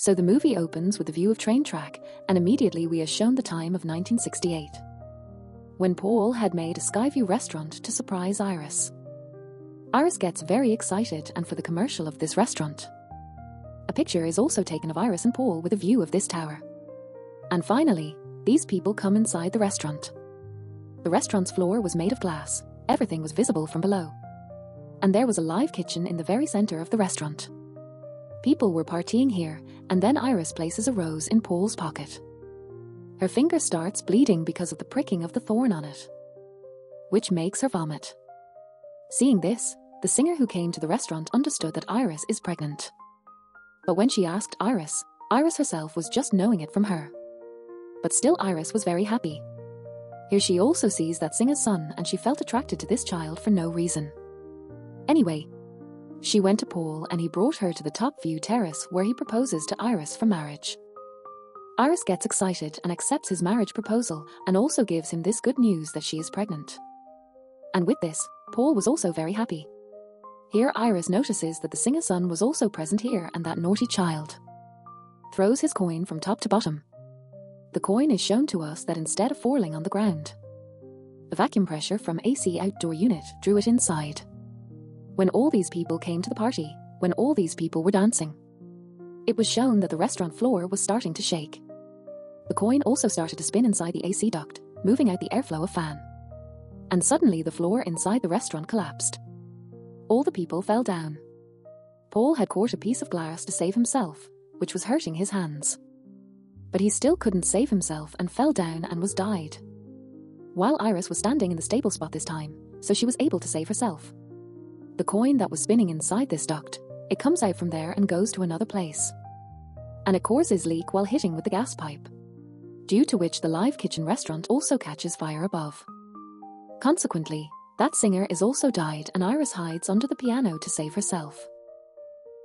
So the movie opens with a view of train track, and immediately we are shown the time of 1968. When Paul had made a Skyview restaurant to surprise Iris. Iris gets very excited and for the commercial of this restaurant. A picture is also taken of Iris and Paul with a view of this tower. And finally, these people come inside the restaurant. The restaurant's floor was made of glass, everything was visible from below. And there was a live kitchen in the very center of the restaurant. People were partying here, and then Iris places a rose in Paul's pocket. Her finger starts bleeding because of the pricking of the thorn on it, which makes her vomit. Seeing this, the singer who came to the restaurant understood that Iris is pregnant. But when she asked Iris, Iris herself was just knowing it from her. But still Iris was very happy. Here she also sees that singer's son and she felt attracted to this child for no reason. Anyway, she went to Paul and he brought her to the top view terrace where he proposes to Iris for marriage. Iris gets excited and accepts his marriage proposal and also gives him this good news that she is pregnant. And with this, Paul was also very happy. Here Iris notices that the singer's son was also present here and that naughty child throws his coin from top to bottom. The coin is shown to us that instead of falling on the ground, the vacuum pressure from AC outdoor unit drew it inside. When all these people came to the party, when all these people were dancing, it was shown that the restaurant floor was starting to shake. The coin also started to spin inside the AC duct, moving out the airflow of fan. And suddenly the floor inside the restaurant collapsed. All the people fell down. Paul had caught a piece of glass to save himself, which was hurting his hands. But he still couldn't save himself and fell down and was died. While Iris was standing in the stable spot this time, so she was able to save herself. The coin that was spinning inside this duct, it comes out from there and goes to another place. And it causes leak while hitting with the gas pipe, due to which the live kitchen restaurant also catches fire above. Consequently, that singer is also died and Iris hides under the piano to save herself.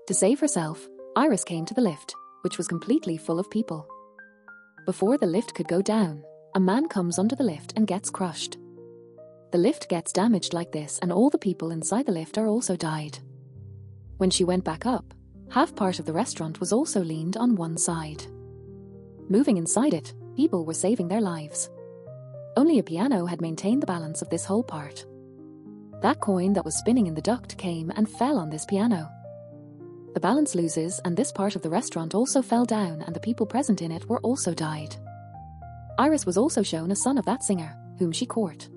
To save herself, Iris came to the lift, which was completely full of people. Before the lift could go down, a man comes under the lift and gets crushed. The lift gets damaged like this and all the people inside the lift are also died. When she went back up, half part of the restaurant was also leaned on one side. Moving inside it, people were saving their lives. Only a piano had maintained the balance of this whole part. That coin that was spinning in the duct came and fell on this piano. The balance loses and this part of the restaurant also fell down and the people present in it were also died. Iris was also shown a son of that singer, whom she court.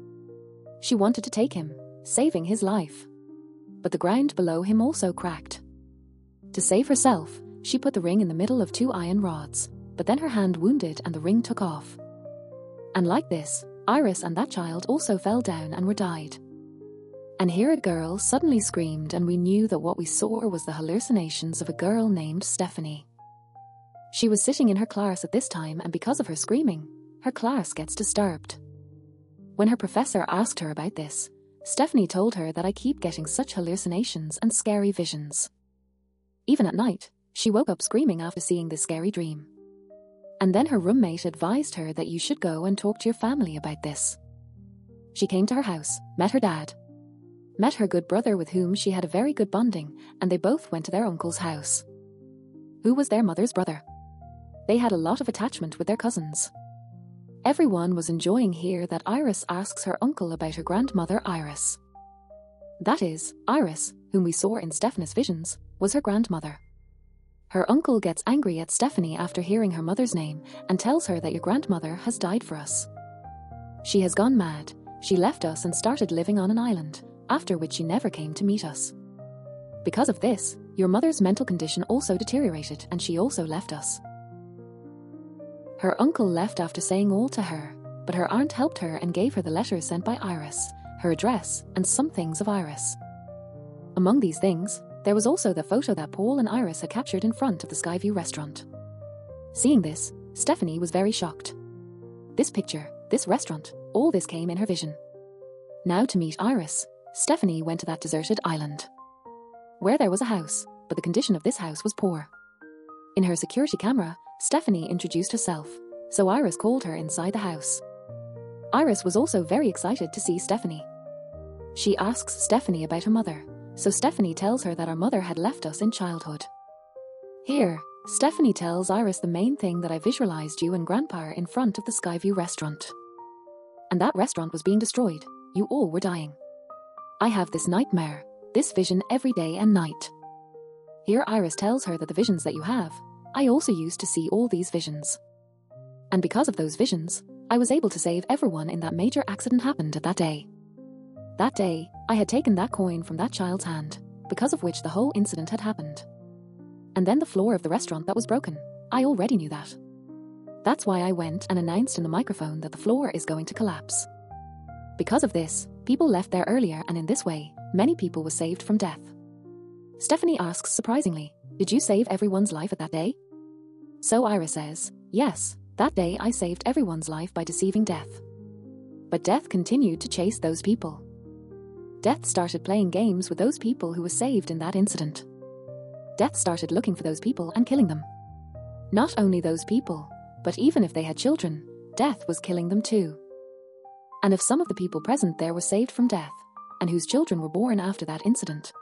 She wanted to take him, saving his life. But the ground below him also cracked. To save herself, she put the ring in the middle of two iron rods, but then her hand wounded and the ring took off. And like this, Iris and that child also fell down and were died. And here a girl suddenly screamed and we knew that what we saw was the hallucinations of a girl named Stephanie. She was sitting in her class at this time and because of her screaming, her class gets disturbed. When her professor asked her about this, Stephanie told her that I keep getting such hallucinations and scary visions. Even at night, she woke up screaming after seeing this scary dream. And then her roommate advised her that you should go and talk to your family about this. She came to her house, met her dad, met her good brother with whom she had a very good bonding, and they both went to their uncle's house, who was their mother's brother. They had a lot of attachment with their cousins. Everyone was enjoying here that Iris asks her uncle about her grandmother Iris. That is, Iris, whom we saw in Stephanie's visions, was her grandmother. Her uncle gets angry at Stephanie after hearing her mother's name and tells her that your grandmother has died for us. She has gone mad, she left us and started living on an island, after which she never came to meet us. Because of this, your mother's mental condition also deteriorated and she also left us. Her uncle left after saying all to her, but her aunt helped her and gave her the letters sent by Iris, her address, and some things of Iris. Among these things, there was also the photo that Paul and Iris had captured in front of the Skyview restaurant. Seeing this, Stephanie was very shocked. This picture, this restaurant, all this came in her vision. Now to meet Iris, Stephanie went to that deserted island, where there was a house, but the condition of this house was poor. In her security camera, Stephanie introduced herself, so Iris called her inside the house. Iris was also very excited to see Stephanie. She asks Stephanie about her mother, so Stephanie tells her that her mother had left us in childhood. Here, Stephanie tells Iris the main thing that I visualized you and Grandpa in front of the Skyview restaurant. And that restaurant was being destroyed. You all were dying. I have this nightmare, this vision every day and night. Here Iris tells her that the visions that you have, I also used to see all these visions. And because of those visions, I was able to save everyone in that major accident happened that day. That day, I had taken that coin from that child's hand, because of which the whole incident had happened. And then the floor of the restaurant that was broken, I already knew that. That's why I went and announced in the microphone that the floor is going to collapse. Because of this, people left there earlier, and in this way, many people were saved from death. Stephanie asks surprisingly, did you save everyone's life at that day? So Iris says, yes, that day I saved everyone's life by deceiving death. But death continued to chase those people. Death started playing games with those people who were saved in that incident. Death started looking for those people and killing them. Not only those people, but even if they had children, death was killing them too. And if some of the people present there were saved from death, and whose children were born after that incident,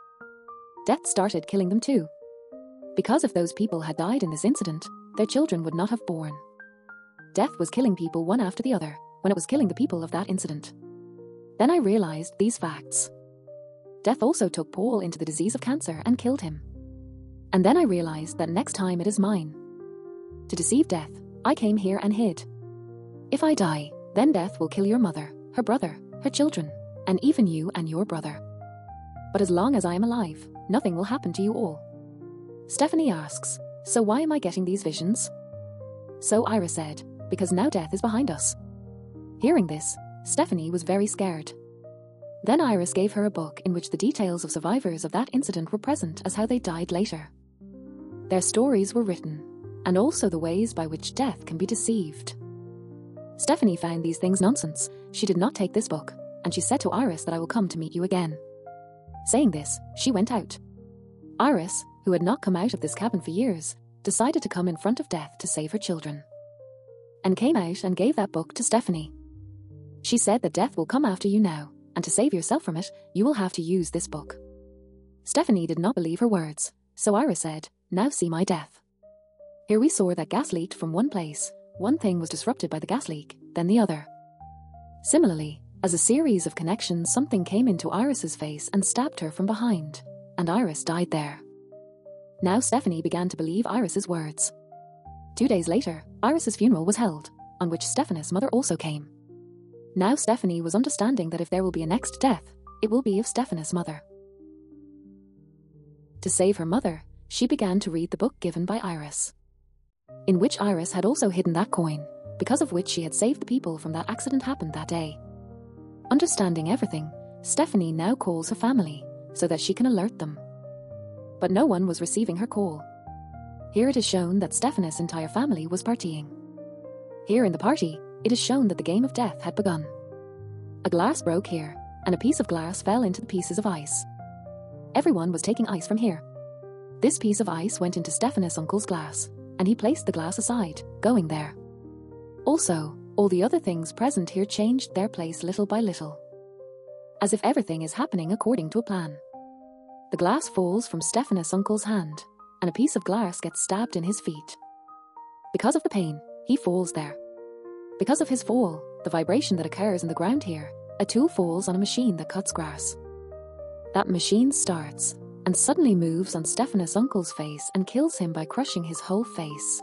death started killing them too. Because if those people had died in this incident, their children would not have born. Death was killing people one after the other, when it was killing the people of that incident. Then I realized these facts. Death also took Paul into the disease of cancer and killed him. And then I realized that next time it is mine. To deceive death, I came here and hid. If I die, then death will kill your mother, her brother, her children, and even you and your brother. But as long as I am alive, nothing will happen to you all. Stephanie asks, so why am I getting these visions? So Iris said, because now death is behind us. Hearing this, Stephanie was very scared. Then Iris gave her a book in which the details of survivors of that incident were present as how they died later. Their stories were written, and also the ways by which death can be deceived. Stephanie found these things nonsense. She did not take this book, and she said to Iris that I will come to meet you again. Saying this, she went out. Iris, who had not come out of this cabin for years, decided to come in front of death to save her children. And came out and gave that book to Stephanie. She said that death will come after you now, and to save yourself from it, you will have to use this book. Stephanie did not believe her words, so Iris said, now see my death. Here we saw that gas leaked from one place. One thing was disrupted by the gas leak, then the other. Similarly, as a series of connections, something came into Iris's face and stabbed her from behind, and Iris died there. Now Stephanie began to believe Iris's words. 2 days later, Iris's funeral was held, on which Stephanie's mother also came. Now Stephanie was understanding that if there will be a next death, it will be of Stephanie's mother. To save her mother, she began to read the book given by Iris, in which Iris had also hidden that coin, because of which she had saved the people from that accident happened that day. Understanding everything, Stephanie now calls her family, so that she can alert them. But no one was receiving her call. Here it is shown that Stephanie's entire family was partying. Here in the party, it is shown that the game of death had begun. A glass broke here, and a piece of glass fell into the pieces of ice. Everyone was taking ice from here. This piece of ice went into Stephanie's uncle's glass, and he placed the glass aside, going there. Also, all the other things present here changed their place little by little, as if everything is happening according to a plan. The glass falls from Stephanie's uncle's hand, and a piece of glass gets stabbed in his feet. Because of the pain, he falls there. Because of his fall, the vibration that occurs in the ground here, a tool falls on a machine that cuts grass. That machine starts, and suddenly moves on Stephanie's uncle's face and kills him by crushing his whole face.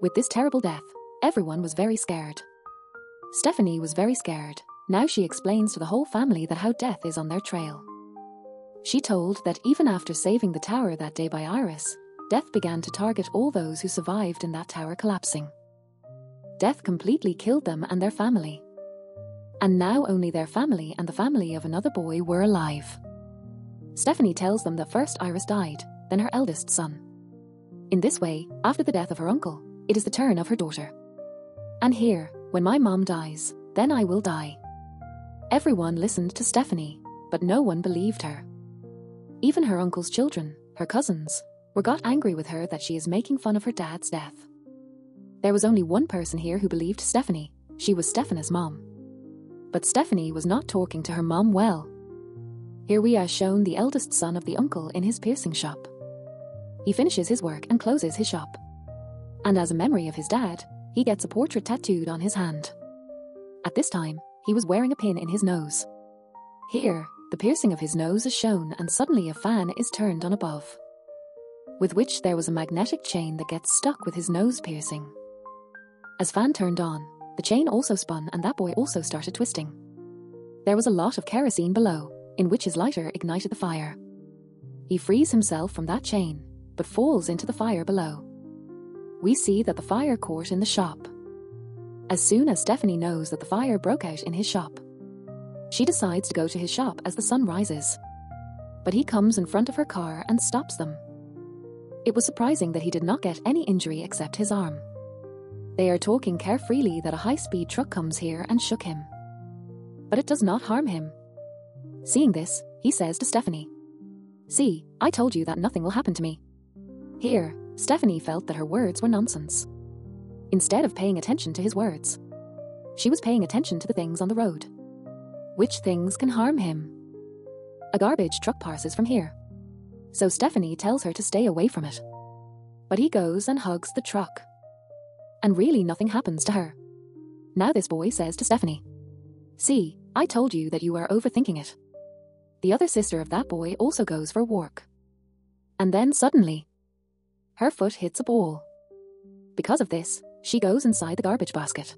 With this terrible death, everyone was very scared. Stephanie was very scared. Now she explains to the whole family that how death is on their trail. She told that even after saving the tower that day by Iris, death began to target all those who survived in that tower collapsing. Death completely killed them and their family. And now only their family and the family of another boy were alive. Stephanie tells them that first Iris died, then her eldest son. In this way, after the death of her uncle, it is the turn of her daughter. And here, when my mom dies, then I will die. Everyone listened to Stephanie, but no one believed her. Even her uncle's children, her cousins, got angry with her that she is making fun of her dad's death. There was only one person here who believed Stephanie. She was Stephanie's mom. But Stephanie was not talking to her mom well. Here we are shown the eldest son of the uncle in his piercing shop. He finishes his work and closes his shop. And as a memory of his dad, he gets a portrait tattooed on his hand. At this time, he was wearing a pin in his nose. Here, the piercing of his nose is shown and suddenly a fan is turned on above, with which there was a magnetic chain that gets stuck with his nose piercing. As fan turned on, the chain also spun and that boy also started twisting. There was a lot of kerosene below, in which his lighter ignited the fire. He frees himself from that chain, but falls into the fire below. We see that the fire caught in the shop. As soon as Stephanie knows that the fire broke out in his shop, she decides to go to his shop as the sun rises. But he comes in front of her car and stops them. It was surprising that he did not get any injury except his arm. They are talking carefreely that a high-speed truck comes here and shook him. But it does not harm him. Seeing this, he says to Stephanie, "See, I told you that nothing will happen to me." Here, Stephanie felt that her words were nonsense. Instead of paying attention to his words, she was paying attention to the things on the road. Which things can harm him? A garbage truck passes from here. So Stephanie tells her to stay away from it. But he goes and hugs the truck. And really nothing happens to her. Now this boy says to Stephanie, "See, I told you that you are overthinking it." The other sister of that boy also goes for a walk. And then suddenly, her foot hits a ball. Because of this, she goes inside the garbage basket.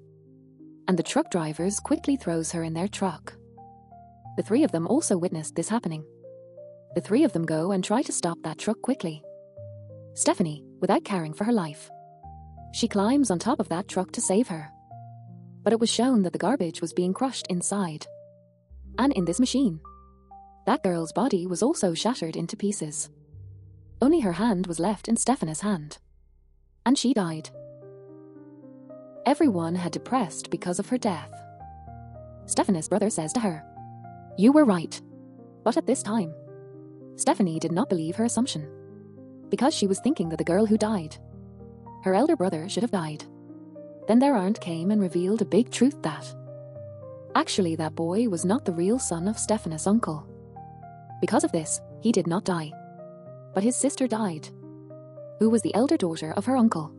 And the truck drivers quickly throws her in their truck. The three of them also witnessed this happening. The three of them go and try to stop that truck quickly. Stephanie, without caring for her life, she climbs on top of that truck to save her. But it was shown that the garbage was being crushed inside. And in this machine, that girl's body was also shattered into pieces. Only her hand was left in Stephanie's hand. And she died. Everyone had depressed because of her death. Stephanie's brother says to her, "You were right." But at this time, Stephanie did not believe her assumption, because she was thinking that the girl who died, her elder brother, should have died. Then their aunt came and revealed a big truth that actually that boy was not the real son of Stephanie's uncle. Because of this, he did not die. But his sister died, who was the elder daughter of her uncle.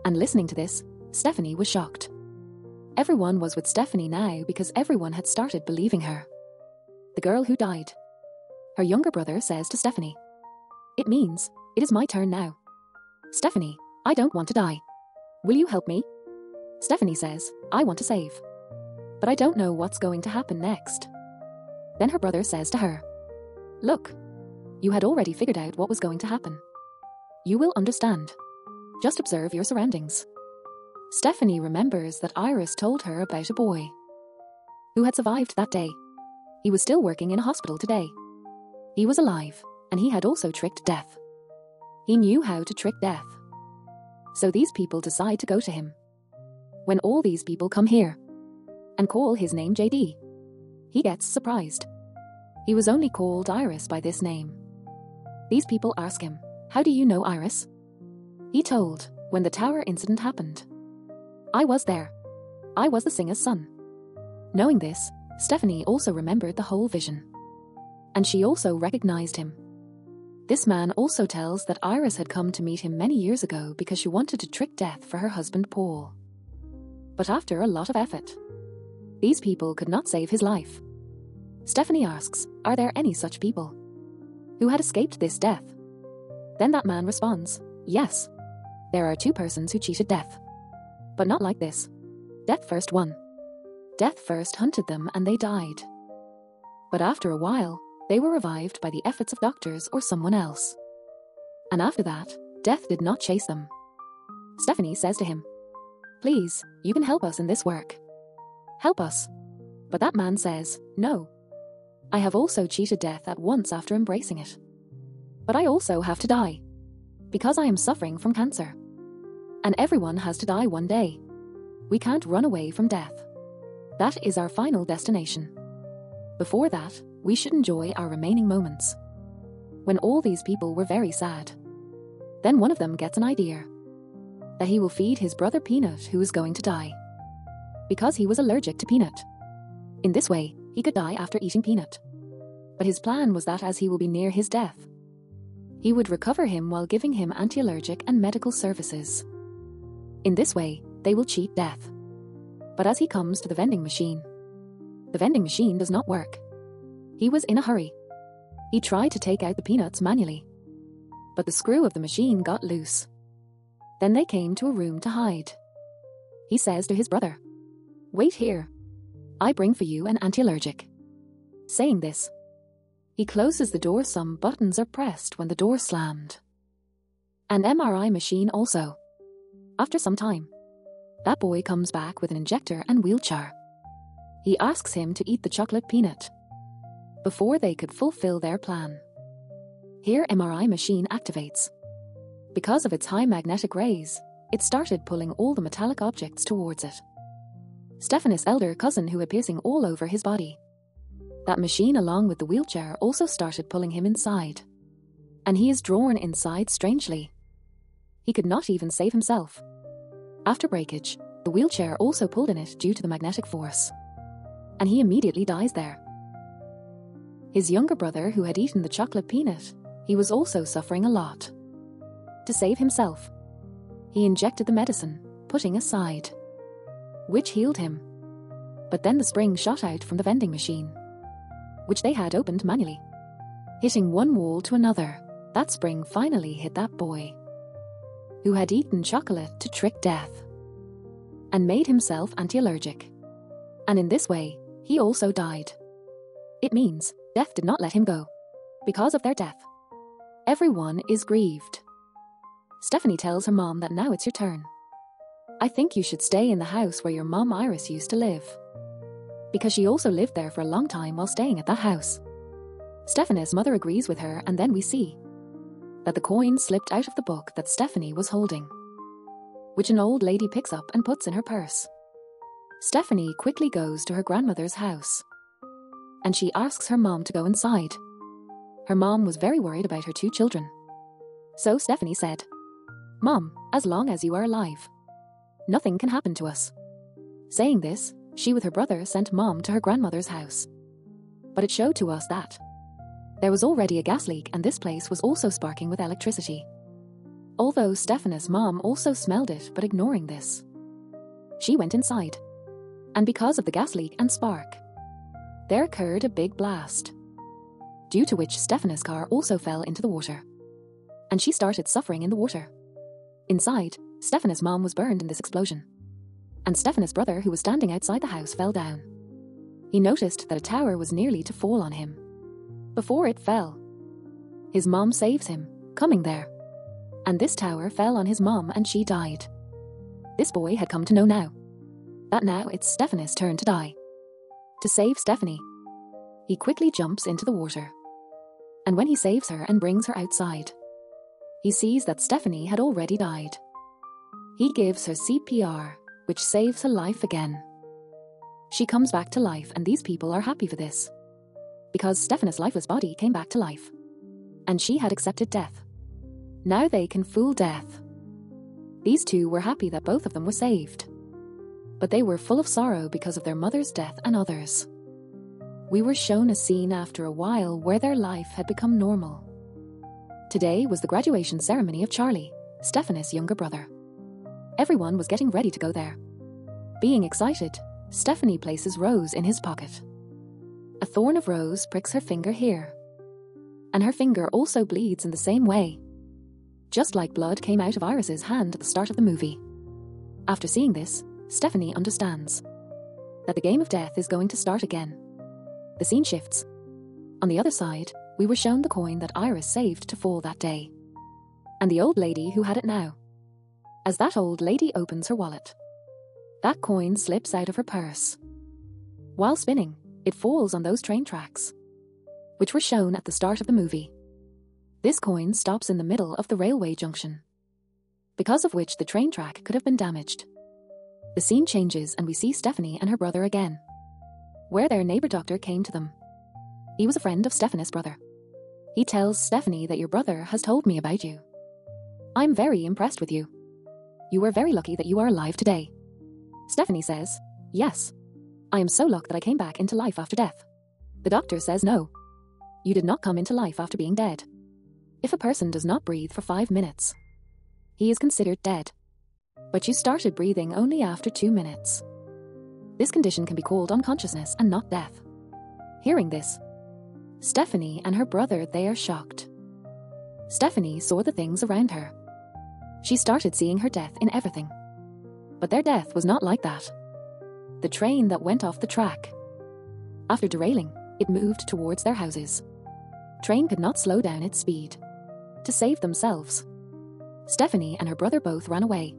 And listening to this, Stephanie was shocked. Everyone was with Stephanie now because everyone had started believing her. The girl who died, her younger brother says to Stephanie, "It means it is my turn now. Stephanie, I don't want to die. Will you help me?" Stephanie says, "I want to save. But I don't know what's going to happen next." Then her brother says to her, "Look, you had already figured out what was going to happen. You will understand. Just observe your surroundings." Stephanie remembers that Iris told her about a boy who had survived that day. He was still working in a hospital today. He was alive, and he had also tricked death. He knew how to trick death. So these people decide to go to him. When all these people come here and call his name JD, he gets surprised. He was only called Iris by this name. These people ask him, "How do you know Iris?" He told, "When the tower incident happened, I was there. I was the singer's son." Knowing this, Stephanie also remembered the whole vision. And she also recognized him. This man also tells that Iris had come to meet him many years ago because she wanted to trick death for her husband Paul. But after a lot of effort, these people could not save his life. Stephanie asks, "Are there any such people who had escaped this death?" Then that man responds, "Yes. There are two persons who cheated death. But not like this. Death first won. Death first hunted them and they died. But after a while, they were revived by the efforts of doctors or someone else. And after that, death did not chase them." Stephanie says to him, "Please, you can help us in this work. Help us." But that man says, "No. I have also cheated death at once after embracing it. But I also have to die, because I am suffering from cancer. And everyone has to die one day. We can't run away from death. That is our final destination. Before that, we should enjoy our remaining moments." When all these people were very sad, then one of them gets an idea that he will feed his brother Peanut, who is going to die, because he was allergic to peanut. In this way, he could die after eating peanut. But his plan was that as he will be near his death, He would recover him while giving him anti-allergic and medical services. In this way, they will cheat death. But as he comes to the vending machine does not work. He was in a hurry. He tried to take out the peanuts manually, but the screw of the machine got loose. Then they came to a room to hide. He says to his brother, "Wait here. I bring for you an anti-allergic." Saying this, he closes the door. Some buttons are pressed when the door slammed. An MRI machine also. After some time, that boy comes back with an injector and wheelchair. He asks him to eat the chocolate peanut before they could fulfill their plan. Here MRI machine activates. Because of its high magnetic rays, it started pulling all the metallic objects towards it. Stephanos' elder cousin who had piercing all over his body. That machine along with the wheelchair also started pulling him inside. And he is drawn inside strangely. He could not even save himself. After breakage, the wheelchair also pulled in it due to the magnetic force. And he immediately dies there. His younger brother who had eaten the chocolate peanut, he was also suffering a lot. To save himself, he injected the medicine, putting aside, which healed him. But then the spring shot out from the vending machine, which they had opened manually. Hitting one wall to another, that spring finally hit that boy, who had eaten chocolate to trick death, and made himself anti-allergic. And in this way, he also died. It means death did not let him go. Because of their death, everyone is grieved. Stephanie tells her mom that now it's your turn. I think you should stay in the house where your mom Iris used to live. Because she also lived there for a long time while staying at that house. Stephanos' mother agrees with her, and then we see that the coin slipped out of the book that Stephanie was holding, which an old lady picks up and puts in her purse. Stephanie quickly goes to her grandmother's house, and she asks her mom to go inside. Her mom was very worried about her 2 children. So Stephanie said, "Mom, as long as you are alive, nothing can happen to us." Saying this, she with her brother sent mom to her grandmother's house. But it showed to us that there was already a gas leak and this place was also sparking with electricity. Although Stephanos' mom also smelled it, but ignoring this, she went inside. And because of the gas leak and spark, there occurred a big blast, due to which Stephanos' car also fell into the water. And she started suffering in the water. Inside, Stephanos' mom was burned in this explosion. And Stephanos' brother, who was standing outside the house, fell down. He noticed that a tower was nearly to fall on him. Before it fell, his mom saves him, coming there. And this tower fell on his mom and she died. This boy had come to know now it's Stephanos' turn to die. To save Stephanie, he quickly jumps into the water. And when he saves her and brings her outside, he sees that Stephanie had already died. He gives her CPR, which saves her life again. She comes back to life, and these people are happy for this, because Stephanos' lifeless body came back to life, and she had accepted death. Now they can fool death. These 2 were happy that both of them were saved, but they were full of sorrow because of their mother's death and others. We were shown a scene after a while where their life had become normal. Today was the graduation ceremony of Charlie, Stephanos' younger brother. Everyone was getting ready to go there. Being excited, Stephanie places rose in his pocket. A thorn of rose pricks her finger here, and her finger also bleeds in the same way, just like blood came out of Iris's hand at the start of the movie. After seeing this, Stephanie understands that the game of death is going to start again. The scene shifts. On the other side, we were shown the coin that Iris saved to fall that day, and the old lady who had it now. As that old lady opens her wallet, that coin slips out of her purse. While spinning, it falls on those train tracks, which were shown at the start of the movie. This coin stops in the middle of the railway junction, because of which the train track could have been damaged. The scene changes and we see Stephanie and her brother again, where their neighbor doctor came to them. He was a friend of Stephanos' brother. He tells Stephanie that your brother has told me about you. I'm very impressed with you. You are very lucky that you are alive today. Stephanie says, yes. I am so lucky that I came back into life after death. The doctor says no. You did not come into life after being dead. If a person does not breathe for 5 minutes, he is considered dead. But you started breathing only after 2 minutes. This condition can be called unconsciousness and not death. Hearing this, Stephanie and her brother, they are shocked. Stephanie saw the things around her. She started seeing her death in everything. But their death was not like that. The train that went off the track. After derailing, it moved towards their houses. Train could not slow down its speed. To save themselves, Stephanie and her brother both ran away.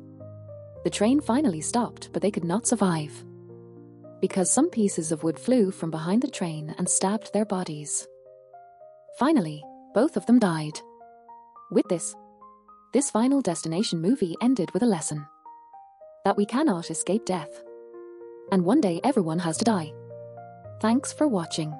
The train finally stopped, but they could not survive, because some pieces of wood flew from behind the train and stabbed their bodies. Finally, both of them died. With this Final Destination movie ended with a lesson that we cannot escape death, and one day everyone has to die. Thanks for watching.